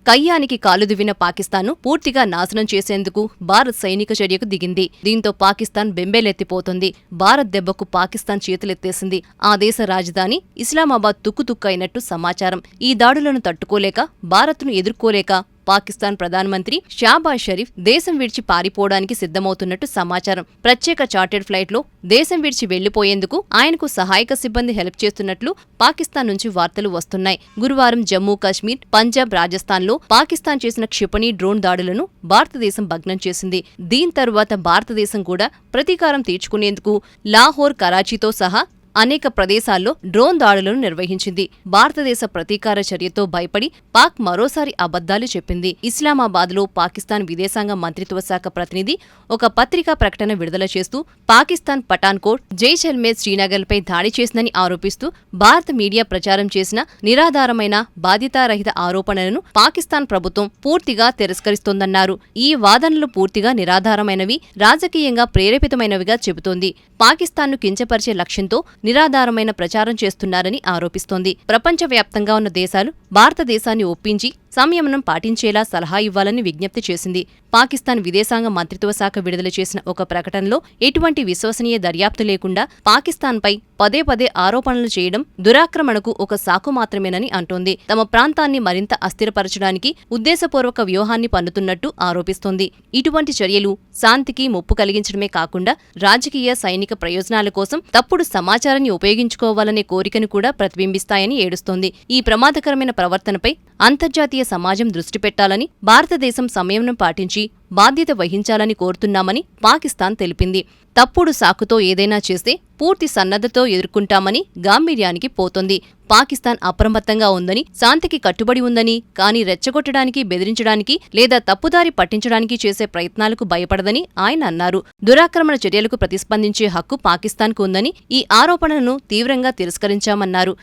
కయ్యానికి కాలుదువ్విన పాకిస్తాన్ను పూర్తిగా నాశనం చేసేందుకు భారత్ సైనిక చర్యకు దిగింది. దీంతో పాకిస్తాన్ బెంబేలెత్తిపోతుంది. భారత్ దెబ్బకు పాకిస్తాన్ చేతులెత్తేసింది. ఆ దేశ రాజధాని ఇస్లామాబాద్ తుక్కుతుక్కైనట్టు సమాచారం. ఈ దాడులను తట్టుకోలేక, భారత్ను ఎదుర్కోలేక పాకిస్తాన్ ప్రధానమంత్రి షాబాజ్ షరీఫ్ దేశం విడిచి పారిపోవడానికి సిద్ధమవుతున్నట్టు సమాచారం. ప్రత్యేక చార్టెడ్ ఫ్లైట్లో దేశం విడిచి వెళ్లిపోయేందుకు ఆయనకు సహాయక సిబ్బంది హెల్ప్ చేస్తున్నట్లు పాకిస్తాన్ నుంచి వార్తలు వస్తున్నాయి. గురువారం జమ్మూ కాశ్మీర్, పంజాబ్, రాజస్థాన్లో పాకిస్తాన్ చేసిన క్షిపణి, డ్రోన్ దాడులను భారతదేశం భగ్నం చేసింది. దీని తరువాత భారతదేశం కూడా ప్రతీకారం తీర్చుకునేందుకు లాహోర్, కరాచీతో సహా అనేక ప్రదేశాల్లో డ్రోన్ దాడులను నిర్వహించింది. భారతదేశ ప్రతీకార చర్యతో భయపడి పాక్ మరోసారి అబద్ధాలు చెప్పింది. ఇస్లామాబాద్లో పాకిస్తాన్ విదేశాంగ మంత్రిత్వ శాఖ ప్రతినిధి ఒక పత్రికా ప్రకటన విడుదల చేస్తూ పాకిస్తాన్ పఠాన్కోట్, జైసల్మేర్, శ్రీనగర్పై దాడి చేసిందని ఆరోపిస్తూ భారత మీడియా ప్రచారం చేసిన నిరాధారమైన, బాధ్యతారహిత ఆరోపణలను పాకిస్తాన్ ప్రభుత్వం పూర్తిగా తిరస్కరిస్తోందన్నారు. ఈ వాదనలు పూర్తిగా నిరాధారమైనవి, రాజకీయంగా ప్రేరేపితమైనవిగా చెబుతోంది. పాకిస్తాన్ను కించపరిచే లక్ష్యంతో నిరాధారమైన ప్రచారం చేస్తున్నారని ఆరోపిస్తోంది. ప్రపంచవ్యాప్తంగా ఉన్న దేశాలు భారతదేశాన్ని ఒప్పించి సంయమనం పాటించేలా సలహా ఇవ్వాలని విజ్ఞప్తి చేసింది. పాకిస్తాన్ విదేశాంగ మంత్రిత్వ శాఖ విడుదల చేసిన ఒక ప్రకటనలో ఎటువంటి విశ్వసనీయ దర్యాప్తు లేకుండా పాకిస్తాన్పై పదే పదే ఆరోపణలు చేయడం దురాక్రమణకు ఒక సాకు మాత్రమేనని అంటోంది. తమ ప్రాంతాన్ని మరింత అస్థిరపరచడానికి ఉద్దేశపూర్వక వ్యూహాన్ని పన్నుతున్నట్టు ఆరోపిస్తోంది. ఇటువంటి చర్యలు శాంతికి ముప్పు కలిగించడమే కాకుండా రాజకీయ, సైనిక ప్రయోజనాల కోసం తప్పుడు సమాచారాన్ని ఉపయోగించుకోవాలనే కోరికను కూడా ప్రతిబింబిస్తాయని ఏడుస్తోంది. ఈ ప్రమాదకరమైన ప్రవర్తనపై అంతర్జాతీయ సమాజం దృష్టి పెట్టాలని, భారతదేశం సంయమనం పాటించి బాధ్యత వహించాలని కోరుతున్నామని పాకిస్తాన్ తెలిపింది. తప్పుడు సాకుతో ఏదైనా చేస్తే పూర్తి సన్నద్ధతో ఎదుర్కొంటామని గాంభీర్యానికి పోతోంది. పాకిస్తాన్ అప్రమత్తంగా ఉందని, శాంతికి కట్టుబడి ఉందని, కానీ రెచ్చగొట్టడానికి, బెదిరించడానికి లేదా తప్పుదారి పట్టించడానికి చేసే ప్రయత్నాలకు భయపడదని ఆయన అన్నారు. దురాక్రమణ చర్యలకు ప్రతిస్పందించే హక్కు పాకిస్తాన్కు ఉందని, ఈ ఆరోపణలను తీవ్రంగా తిరస్కరించామన్నారు.